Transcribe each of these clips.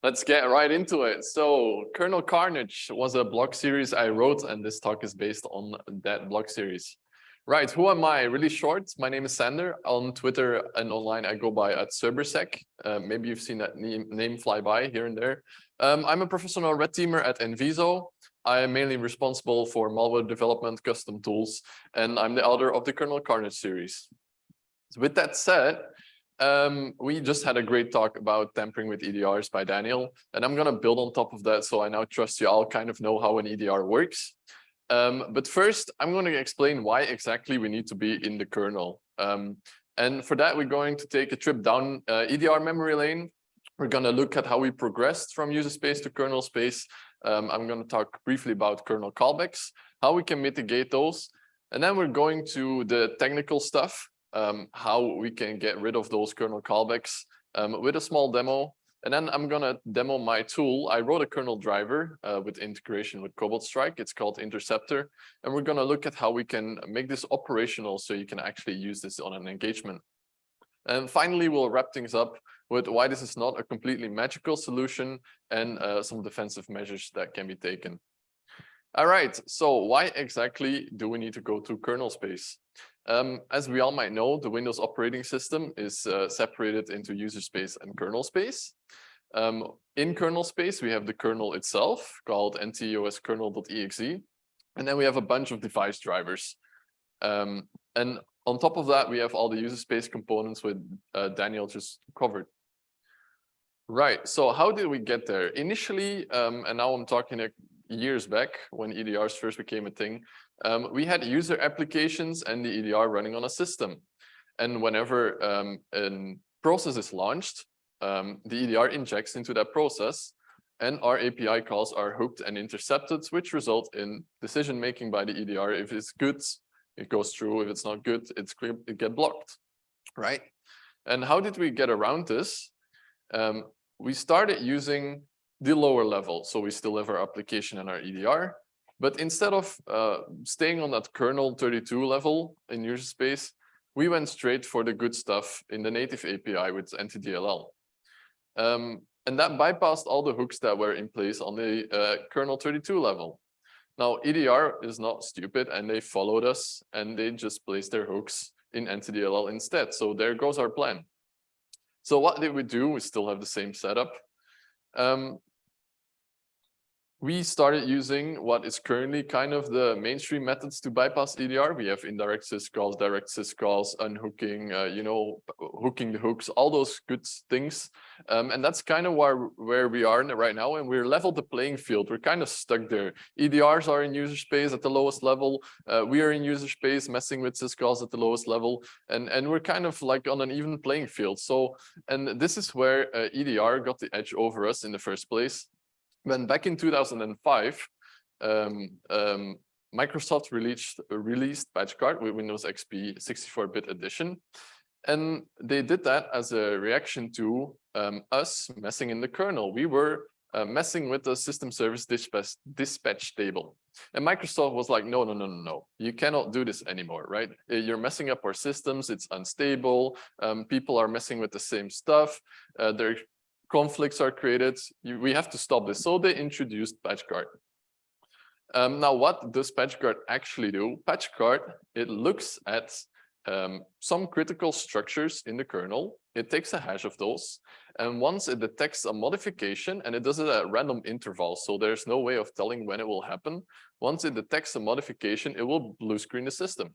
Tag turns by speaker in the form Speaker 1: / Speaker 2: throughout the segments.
Speaker 1: Let's get right into it. So Kernel Karnage was a blog series I wrote, and this talk is based on that blog series. Right, who am I? Really short. My name is Sander. On Twitter and online, I go by @Cerbersec. Maybe you've seen that name fly by here and there. I'm a professional red teamer at NVISO. I am mainly responsible for malware development, custom tools, and I'm the author of the Kernel Karnage series. So with that said, we just had a great talk about tampering with EDRs by Daniel, and I'm going to build on top of that. So I now trust you all kind of know how an EDR works. But first, I'm going to explain why exactly we need to be in the kernel. And for that, we're going to take a trip down EDR memory lane. We're going to look at how we progressed from user space to kernel space. I'm going to talk briefly about kernel callbacks, how we can mitigate those. And then we're going to the technical stuff, how we can get rid of those kernel callbacks with a small demo. And then I'm going to demo my tool. I wrote a kernel driver with integration with Cobalt Strike. It's called Interceptor. And we're going to look at how we can make this operational so you can actually use this on an engagement. And finally, we'll wrap things up with why this is not a completely magical solution and some defensive measures that can be taken. All right, so why exactly do we need to go to kernel space? As we all might know, the Windows operating system is separated into user space and kernel space. In kernel space, we have the kernel itself called ntOS-kernel.exe, and then we have a bunch of device drivers. And on top of that, we have all the user space components with Daniel just covered. Right, so how did we get there? Initially, and now I'm talking years back when EDRs first became a thing, we had user applications and the EDR running on a system. And whenever a process is launched, the EDR injects into that process, and our API calls are hooked and intercepted, which result in decision-making by the EDR. If it's good, it goes through. If it's not good, it gets blocked, right? And how did we get around this? We started using the lower level. So we still have our application and our EDR, but instead of staying on that kernel 32 level in user space, we went straight for the good stuff in the native API with NTDLL. And that bypassed all the hooks that were in place on the kernel 32 level. Now, EDR is not stupid, and they followed us, and they just placed their hooks in NTDLL instead. So there goes our plan. So what did we do? We still have the same setup. We started using what is currently kind of the mainstream methods to bypass EDR. We have indirect syscalls, direct syscalls, unhooking, hooking the hooks, all those good things. And that's kind of where we are right now. And we're leveled the playing field. We're kind of stuck there. EDRs are in user space at the lowest level. We are in user space messing with syscalls at the lowest level. And we're kind of like on an even playing field. So, and this is where EDR got the edge over us in the first place. When back in 2005, Microsoft released PatchGuard with Windows XP 64-bit edition. And they did that as a reaction to us messing in the kernel. We were messing with the system service dispatch table. And Microsoft was like, no, you cannot do this anymore, right? You're messing up our systems, it's unstable, people are messing with the same stuff, they're conflicts are created. We have to stop this. So they introduced PatchGuard. Now, what does PatchGuard actually do? PatchGuard, it looks at some critical structures in the kernel. It takes a hash of those. And once it detects a modification, and it does it at random intervals, so there's no way of telling when it will happen. Once it detects a modification, it will blue screen the system.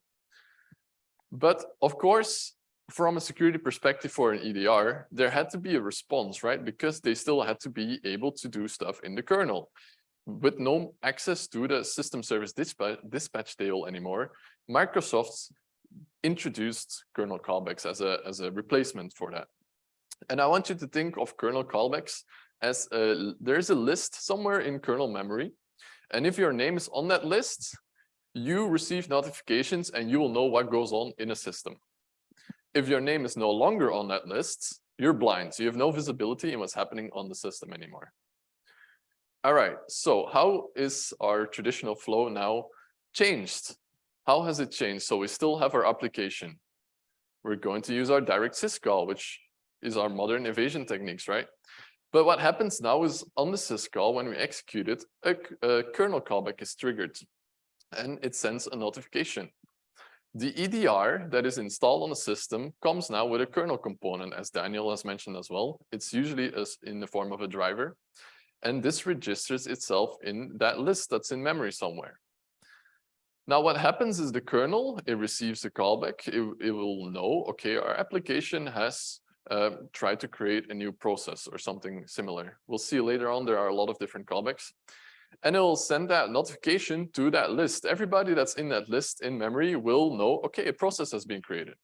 Speaker 1: But of course, from a security perspective for an EDR, there had to be a response, right? Because they still had to be able to do stuff in the kernel. With no access to the system service dispatch table anymore, Microsoft introduced kernel callbacks as a replacement for that. And I want you to think of kernel callbacks as there's a list somewhere in kernel memory. And if your name is on that list, you receive notifications and you will know what goes on in a system. If your name is no longer on that list, you're blind. So you have no visibility in what's happening on the system anymore. All right, so how is our traditional flow now changed? How has it changed? So we still have our application. We're going to use our direct syscall, which is our modern evasion techniques, right? But what happens now is on the syscall, when we execute it, a kernel callback is triggered and it sends a notification. The EDR that is installed on the system comes now with a kernel component, as Daniel has mentioned as well. It's usually in the form of a driver. And this registers itself in that list that's in memory somewhere. Now, what happens is the kernel, it receives a callback. It will know, okay, our application has tried to create a new process or something similar. We'll see later on, there are a lot of different callbacks. And it will send that notification to that list. Everybody that's in that list in memory will know, okay, a process has been created.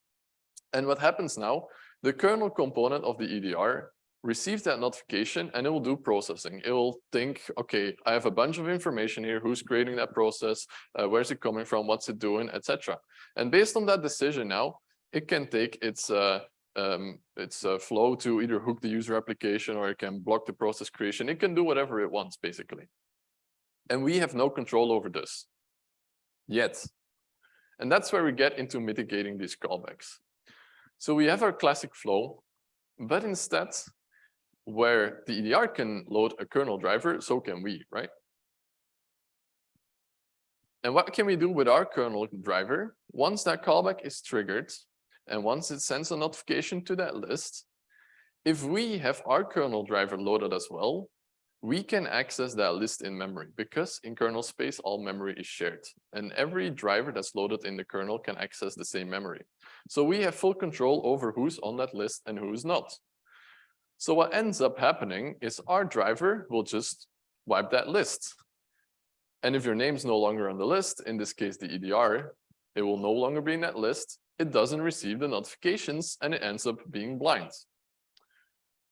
Speaker 1: And what happens now, the kernel component of the EDR receives that notification and it will do processing. It will think, okay, I have a bunch of information here, who's creating that process, where's it coming from, what's it doing, etc. And based on that decision now, it can take its flow to either hook the user application or it can block the process creation. It can do whatever it wants, basically. And we have no control over this yet. And that's where we get into mitigating these callbacks. So we have our classic flow, but instead, where the EDR can load a kernel driver, so can we, right? And what can we do with our kernel driver? Once that callback is triggered, and once it sends a notification to that list, if we have our kernel driver loaded as well, we can access that list in memory, because in kernel space, all memory is shared. And every driver that's loaded in the kernel can access the same memory. So we have full control over who's on that list and who's not. So what ends up happening is our driver will just wipe that list. And if your name's no longer on the list, in this case, the EDR, it will no longer be in that list. It doesn't receive the notifications and it ends up being blind.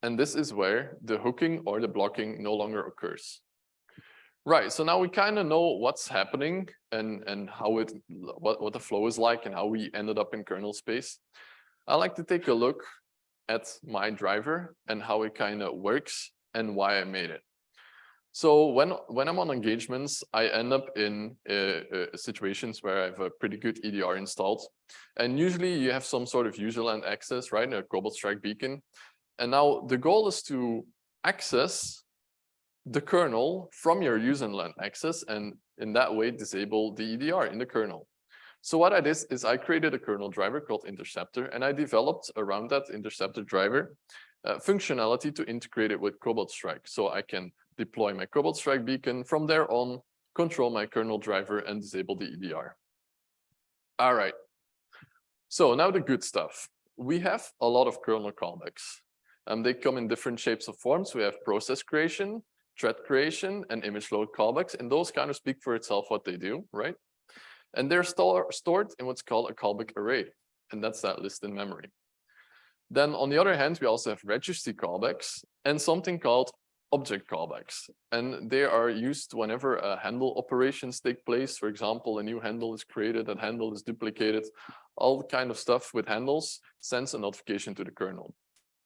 Speaker 1: And this is where the hooking or the blocking no longer occurs. Right, so now we kind of know what's happening and how what the flow is like and how we ended up in kernel space. I like to take a look at my driver and how it kind of works and why I made it. So when I'm on engagements, I end up in situations where I have a pretty good EDR installed. And usually you have some sort of user land access, right? A Cobalt Strike beacon. And now the goal is to access the kernel from your user land access and in that way disable the EDR in the kernel. So what I did is I created a kernel driver called Interceptor and I developed around that Interceptor driver functionality to integrate it with Cobalt Strike. So I can deploy my Cobalt Strike beacon from there on, control my kernel driver and disable the EDR. All right. So now the good stuff. We have a lot of kernel callbacks. They come in different shapes of forms. We have process creation, thread creation, and image load callbacks. And those kind of speak for itself what they do, right? And they're stored in what's called a callback array. And that's that list in memory. Then on the other hand, we also have registry callbacks and something called object callbacks. And they are used whenever handle operations take place. For example, a new handle is created, that handle is duplicated, all kind of stuff with handles sends a notification to the kernel.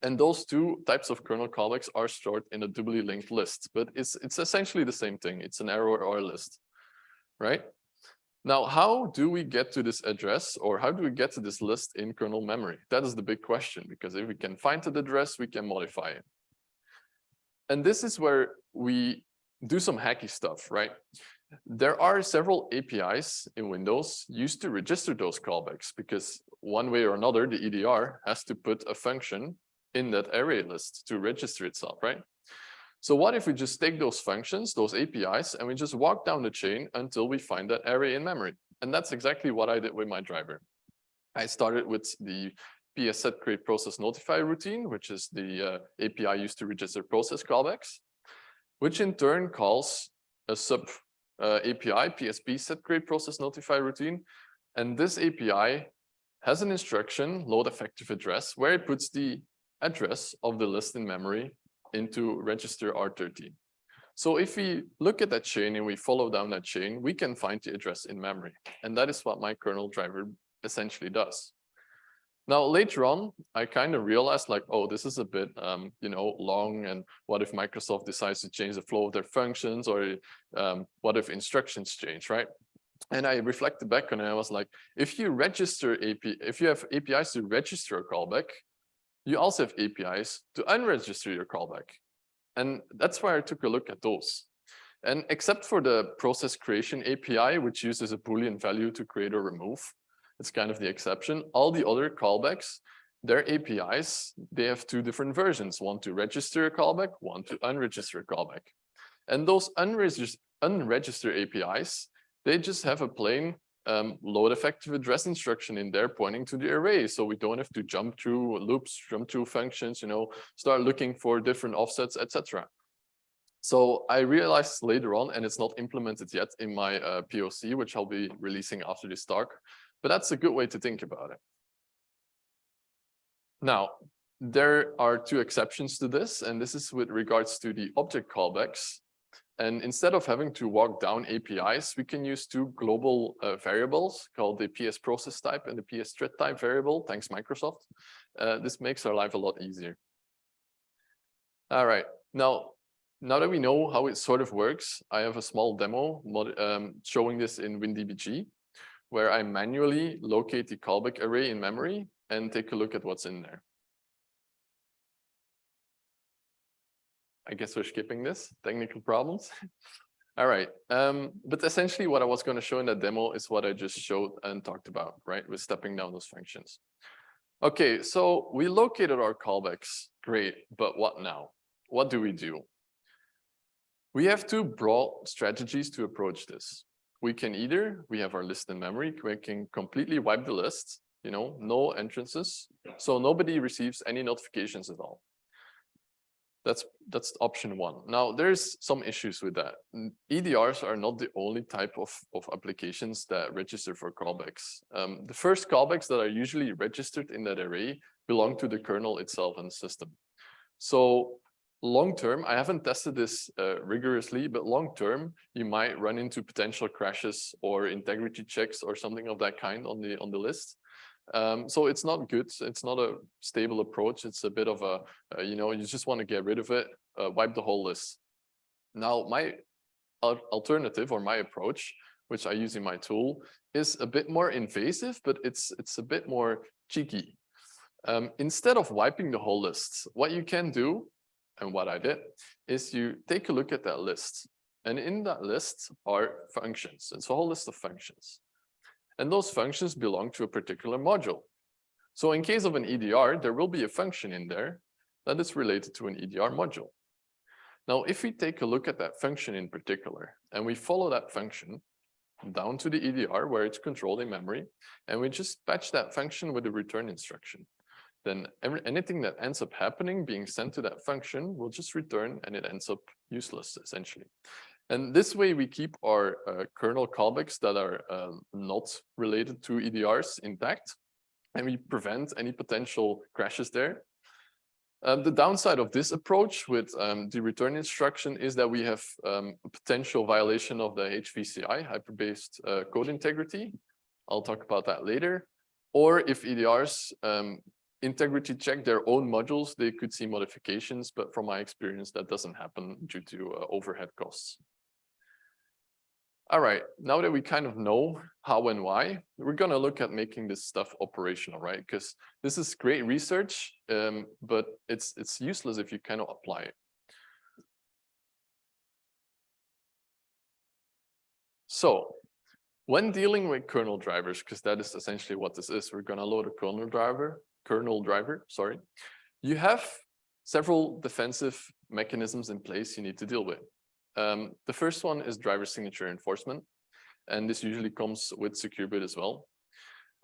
Speaker 1: And those two types of kernel callbacks are stored in a doubly linked list, but it's essentially the same thing. It's an arrow or a list, right? Now, how do we get to this address or how do we get to this list in kernel memory? That is the big question, because if we can find the address, we can modify it. And this is where we do some hacky stuff, right? There are several APIs in Windows used to register those callbacks because one way or another, the EDR has to put a function in that array list to register itself, right? So what if we just take those functions, those APIs, and we just walk down the chain until we find that array in memory? And that's exactly what I did with my driver. I started with the PS set create process notify routine, which is the API used to register process callbacks, which in turn calls a sub API, PSP set create process notify routine. And this API has an instruction, load effective address, where it puts the address of the list in memory into register R13. So if we look at that chain and we follow down that chain, we can find the address in memory. And that is what my kernel driver essentially does. Now, later on, I kind of realized like, oh, this is a bit, long. And what if Microsoft decides to change the flow of their functions, or what if instructions change, right? And I reflected back on it and I was like, if you have APIs to register a callback, you also have APIs to unregister your callback. And that's why I took a look at those. And except for the process creation API, which uses a Boolean value to create or remove, it's kind of the exception. All the other callbacks, their APIs, they have two different versions, one to register a callback, one to unregister a callback. And those unregistered APIs, they just have a plain load effective address instruction in there pointing to the array. So we don't have to jump through loops, jump through functions, start looking for different offsets, etc. So I realized later on, and it's not implemented yet in my POC, which I'll be releasing after this talk, but that's a good way to think about it. Now, there are two exceptions to this, and this is with regards to the object callbacks. And instead of having to walk down APIs, we can use two global variables called the PS process type and the PS thread type variable. Thanks, Microsoft. This makes our life a lot easier. All right, now that we know how it sort of works, I have a small demo showing this in WinDbg, where I manually locate the callback array in memory and take a look at what's in there. I guess we're skipping this, technical problems. All right, but essentially what I was going to show in that demo is what I just showed and talked about, right? With stepping down those functions. Okay, so we located our callbacks, great, but what now? What do? We have two broad strategies to approach this. We can either, we have our list in memory, we can completely wipe the list, no entrances, so nobody receives any notifications at all. That's option one. Now, there's some issues with that. EDRs are not the only type of applications that register for callbacks. The first callbacks that are usually registered in that array belong to the kernel itself and the system. So long term, I haven't tested this rigorously, but long term, you might run into potential crashes or integrity checks or something of that kind on the list. So it's not good. It's not a stable approach. It's a bit of a, you just want to get rid of it, wipe the whole list. Now, my alternative or my approach, which I use in my tool, is a bit more invasive, but it's a bit more cheeky. Instead of wiping the whole list, what you can do, and what I did, is you take a look at that list. And in that list are functions. It's a whole list of functions. And those functions belong to a particular module. So in case of an EDR, there will be a function in there that is related to an EDR module. Now, if we take a look at that function in particular, and we follow that function down to the EDR where it's controlled in memory, and we just patch that function with a return instruction, then anything that ends up happening being sent to that function will just return, and it ends up useless, essentially. And this way we keep our kernel callbacks that are not related to EDRs intact, and we prevent any potential crashes there. The downside of this approach with the return instruction is that we have a potential violation of the HVCI, hyper-based code integrity. I'll talk about that later. Or if EDRs integrity check their own modules, they could see modifications, but from my experience, that doesn't happen due to overhead costs. All right, now that we kind of know how and why, we're going to look at making this stuff operational, right? Because this is great research, but it's useless if you cannot apply it. So when dealing with kernel drivers, because that is essentially what this is, we're going to load a kernel driver, you have several defensive mechanisms in place you need to deal with. The first one is driver signature enforcement, and this usually comes with secure boot as well.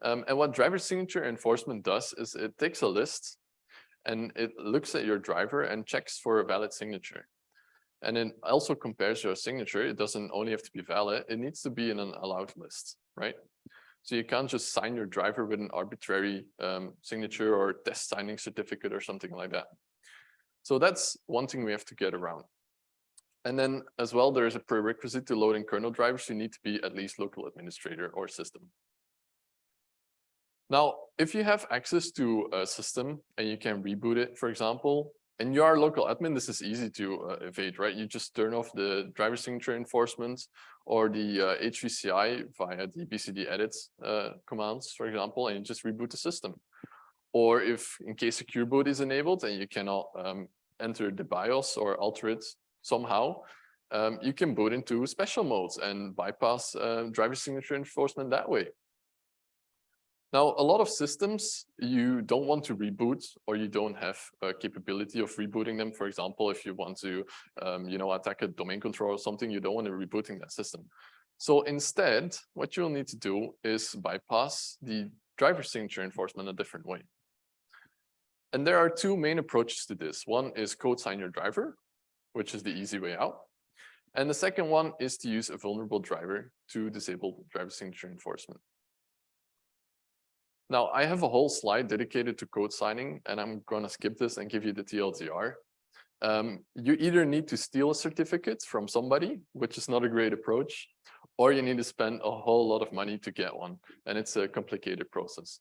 Speaker 1: And what driver signature enforcement does is it takes a list and it looks at your driver and checks for a valid signature. And it also compares your signature. It doesn't only have to be valid, it needs to be in an allowed list, right? So you can't just sign your driver with an arbitrary signature or test signing certificate or something like that. So that's one thing we have to get around. And then as well, there is a prerequisite to loading kernel drivers. You need to be at least local administrator or system. Now, if you have access to a system and you can reboot it, for example, and you are a local admin, this is easy to evade, right? You just turn off the driver signature enforcement or the HVCI via the BCD edits commands, for example, and you just reboot the system. Or if in case secure boot is enabled and you cannot enter the BIOS or alter it somehow, you can boot into special modes and bypass driver signature enforcement that way. Now, a lot of systems, you don't want to reboot, or you don't have a capability of rebooting them. For example, if you want to, attack a domain controller or something, you don't want to rebooting that system. So instead, what you'll need to do is bypass the driver signature enforcement a different way. And there are two main approaches to this. One is code sign your driver, which is the easy way out. And the second one is to use a vulnerable driver to disable driver signature enforcement. Now, I have a whole slide dedicated to code signing, and I'm going to skip this and give you the TLDR. You either need to steal a certificate from somebody, which is not a great approach, or you need to spend a whole lot of money to get one, and it's a complicated process.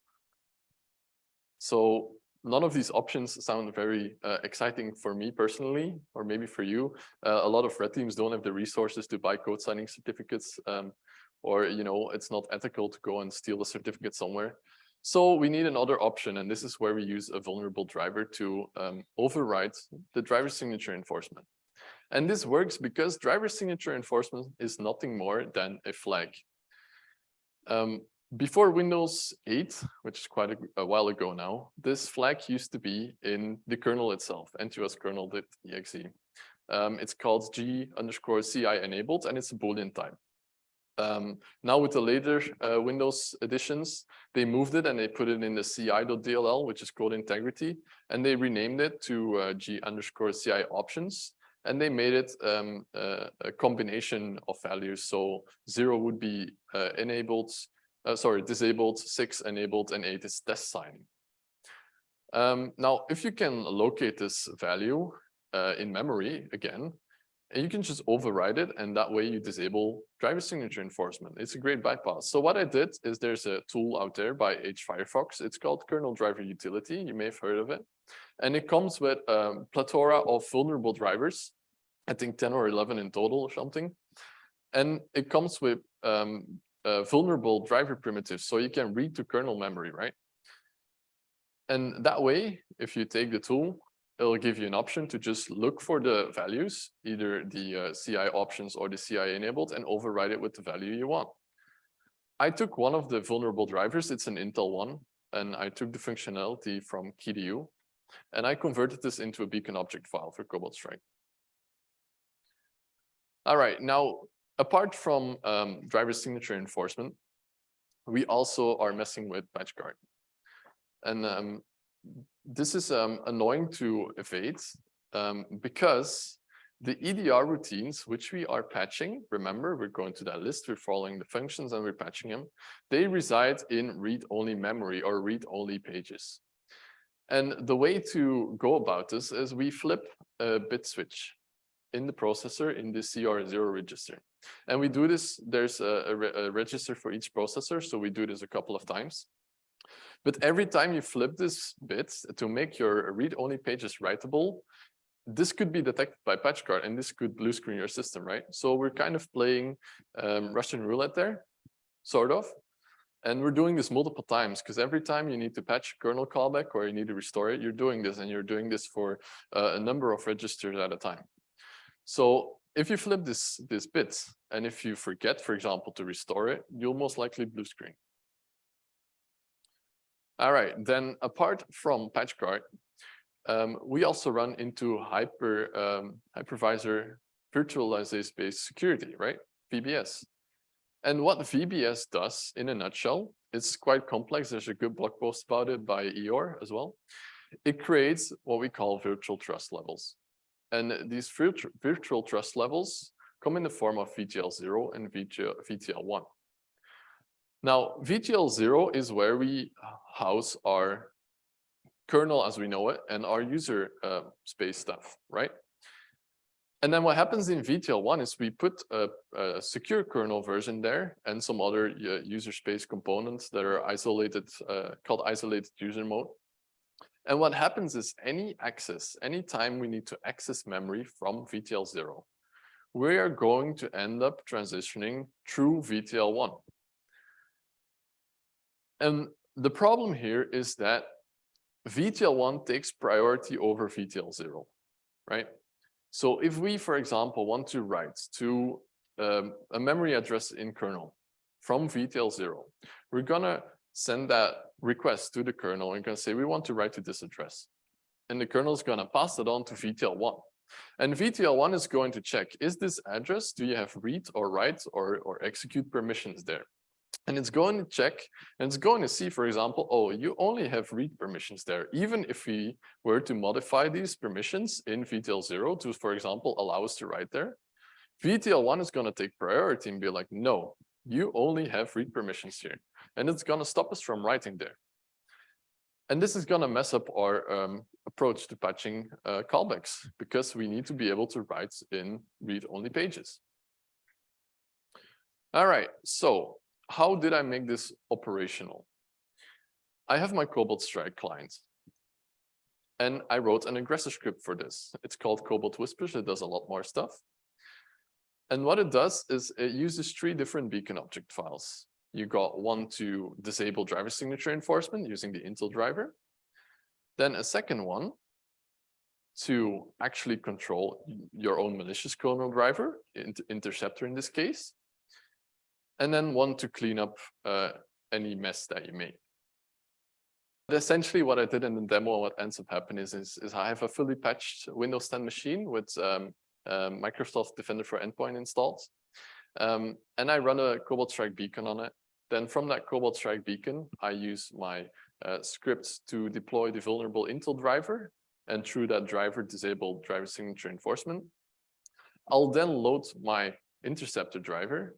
Speaker 1: So none of these options sound very exciting for me personally, or maybe for you. A lot of red teams don't have the resources to buy code signing certificates, or it's not ethical to go and steal a certificate somewhere. So we need another option, and this is where we use a vulnerable driver to override the driver signature enforcement. And this works because driver signature enforcement is nothing more than a flag. Before Windows 8, which is quite a while ago now, this flag used to be in the kernel itself, NTOS kernel.exe. It's called G_CI enabled, and it's a Boolean type. Now with the later Windows editions, they moved it and they put it in the ci.dll, which is code integrity, and they renamed it to G_CI options, and they made it a combination of values. So 0 would be disabled, 6 enabled, and 8 is test signing. Now, if you can locate this value in memory again, and you can just override it, and that way you disable driver signature enforcement. It's a great bypass. So what I did is there's a tool out there by Firefox. It's called Kernel Driver Utility. You may have heard of it. And it comes with a plethora of vulnerable drivers, I think 10 or 11 in total or something. And it comes with vulnerable driver primitives, so you can read to kernel memory, right? And that way, if you take the tool, it'll give you an option to just look for the values, either the CI options or the CI enabled, and override it with the value you want. I took one of the vulnerable drivers, it's an Intel one, and I took the functionality from KDU, and I converted this into a beacon object file for Cobalt Strike. All right, now, apart from driver signature enforcement, we also are messing with patch guard. And this is annoying to evade because the EDR routines, which we are patching, remember, we're going to that list, we're following the functions and we're patching them, they reside in read-only memory or read-only pages. And the way to go about this is we flip a bit switch in the processor in the CR0 register. And we do this, there's a register for each processor, so we do this a couple of times. But every time you flip this bit to make your read-only pages writable, this could be detected by patch guard, and this could blue screen your system, right? So we're kind of playing Russian roulette there, sort of. And we're doing this multiple times, because every time you need to patch kernel callback or you need to restore it, you're doing this, and you're doing this for a number of registers at a time. So if you flip this bit, and if you forget, for example, to restore it, you'll most likely blue screen. All right, then apart from patch guard, we also run into hypervisor virtualization-based security, right? VBS. And what VBS does in a nutshell, it's quite complex. There's a good blog post about it by Eeyore as well. It creates what we call virtual trust levels. And these virtual trust levels come in the form of VTL0 and VTL1. Now, VTL0 is where we house our kernel as we know it and our user space stuff, right? And then what happens in VTL1 is we put a secure kernel version there and some other user space components that are isolated, called isolated user mode. And what happens is any time we need to access memory from VTL0, we are going to end up transitioning through VTL1. And the problem here is that VTL1 takes priority over VTL0. right? So if we, for example, want to write to a memory address in kernel from VTL0, we're gonna send that request to the kernel and gonna say, we want to write to this address. And the kernel is gonna pass it on to VTL1. And VTL1 is going to check, is this address, do you have read or write or execute permissions there? And it's going to check, and it's going to see, for example, oh, you only have read permissions there. Even if we were to modify these permissions in VTL0 to, for example, allow us to write there, VTL1 is going to take priority and be like, no, you only have read permissions here. And it's going to stop us from writing there. And this is going to mess up our approach to patching callbacks, because we need to be able to write in read-only pages. All right, so how did I make this operational? I have my Cobalt Strike client, and I wrote an aggressor script for this. It's called Cobalt Whispers. It does a lot more stuff. And what it does is it uses 3 different beacon object files. You got one to disable driver signature enforcement using the Intel driver. Then a second one to actually control your own malicious kernel driver, Interceptor in this case. And then one to clean up any mess that you make. But essentially what I did in the demo, what ends up happening is I have a fully patched Windows 10 machine with Microsoft Defender for Endpoint installed. And I run a Cobalt Strike beacon on it. Then from that Cobalt Strike beacon, I use my scripts to deploy the vulnerable Intel driver, and through that driver, disable driver signature enforcement. I'll then load my Interceptor driver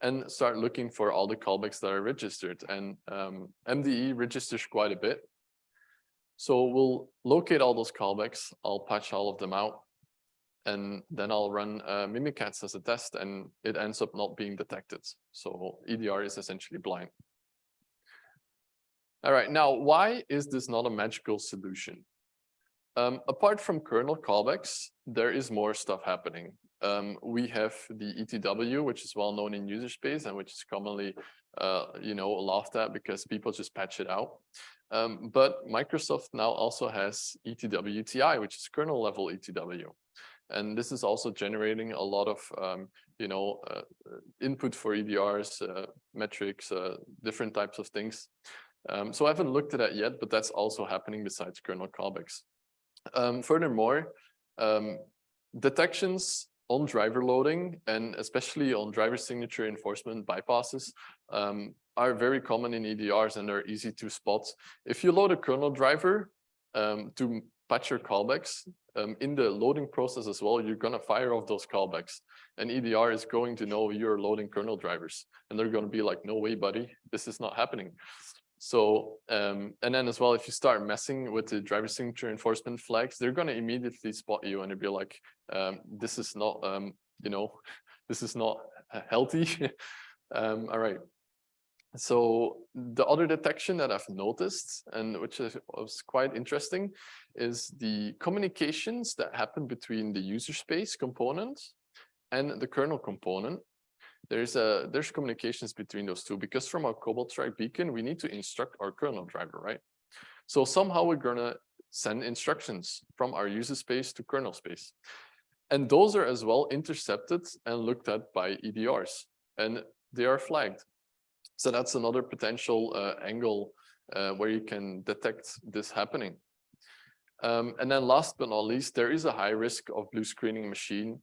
Speaker 1: and start looking for all the callbacks that are registered. And MDE registers quite a bit. So we'll locate all those callbacks. I'll patch all of them out. And then I'll run Mimikatz as a test, and it ends up not being detected. So EDR is essentially blind. All right, now why is this not a magical solution? Apart from kernel callbacks, there is more stuff happening. We have the ETW, which is well known in user space and which is commonly, laughed at because people just patch it out. But Microsoft now also has ETW-TI, which is kernel level ETW. And this is also generating a lot of, input for EDRs, metrics, different types of things. So I haven't looked at that yet, but that's also happening besides kernel callbacks. Furthermore, detections on driver loading and especially on driver signature enforcement bypasses are very common in EDRs, and they're easy to spot. If you load a kernel driver to patch your callbacks, in the loading process as well, you're going to fire off those callbacks, and EDR is going to know you're loading kernel drivers, and they're going to be like, no way, buddy, this is not happening. So, and then as well, if you start messing with the driver signature enforcement flags, they're going to immediately spot you and they'll be like, this is not, this is not healthy. All right. So the other detection that I've noticed, and which was quite interesting, is the communications that happen between the user space component and the kernel component. There's communications between those two, because from our Cobalt Strike beacon, we need to instruct our kernel driver, right? So somehow we're gonna send instructions from our user space to kernel space. And those are as well intercepted and looked at by EDRs, and they are flagged. So that's another potential angle where you can detect this happening. And then last but not least, there is a high risk of blue screening machine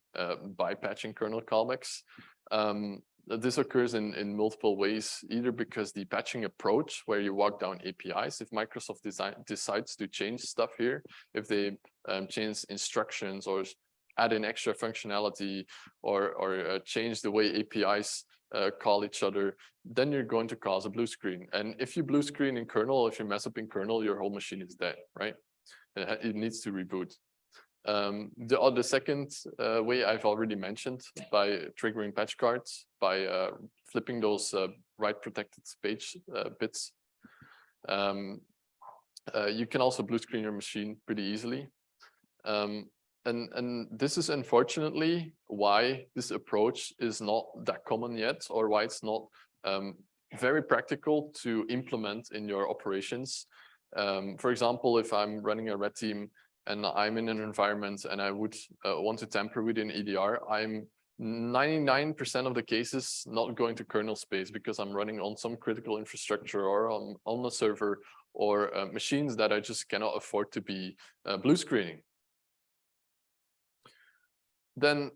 Speaker 1: by patching kernel callbacks. This occurs in multiple ways, either because the patching approach where you walk down APIs, if Microsoft decides to change stuff here, if they change instructions or add in extra functionality or change the way APIs call each other, then you're going to cause a blue screen. And if you blue screen in kernel, if you mess up in kernel, your whole machine is dead, right? It needs to reboot. The second way I've already mentioned, by triggering patch cards, by flipping those write protected page bits. You can also blue screen your machine pretty easily. And this is unfortunately why this approach is not that common yet, or why it's not very practical to implement in your operations. For example, if I'm running a red team and I'm in an environment and I would want to tamper with an EDR, I'm 99% of the cases not going to kernel space because I'm running on some critical infrastructure or on a server or machines that I just cannot afford to be blue screening. Then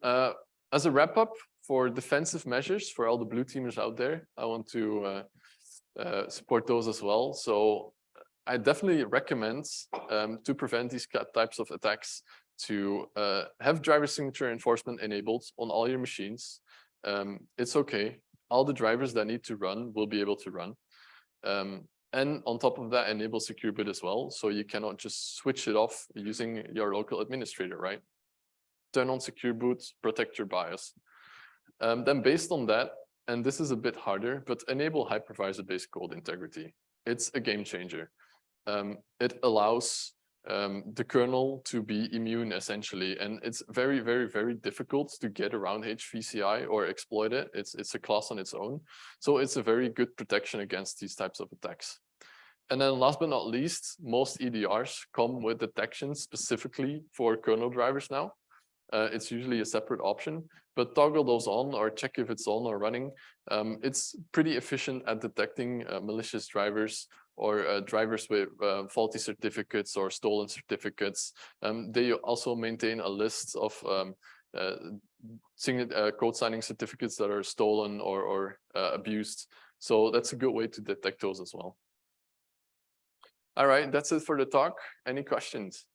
Speaker 1: as a wrap up for defensive measures for all the blue teamers out there, I want to support those as well. So I definitely recommend to prevent these types of attacks to have driver signature enforcement enabled on all your machines. It's okay. All the drivers that need to run will be able to run. And on top of that, enable secure boot as well. So you cannot just switch it off using your local administrator, right? Turn on secure boot, protect your BIOS. Then based on that, and this is a bit harder, but enable hypervisor-based code integrity. It's a game changer. It allows the kernel to be immune essentially, and it's very, very, very difficult to get around HVCI or exploit it. It's a class on its own, so it's a very good protection against these types of attacks. And then last but not least, most EDRs come with detection specifically for kernel drivers now. It's usually a separate option, but toggle those on or check if it's on or running. It's pretty efficient at detecting malicious drivers or drivers with faulty certificates or stolen certificates. They also maintain a list of code signing certificates that are stolen or abused. So that's a good way to detect those as well. All right, that's it for the talk. Any questions?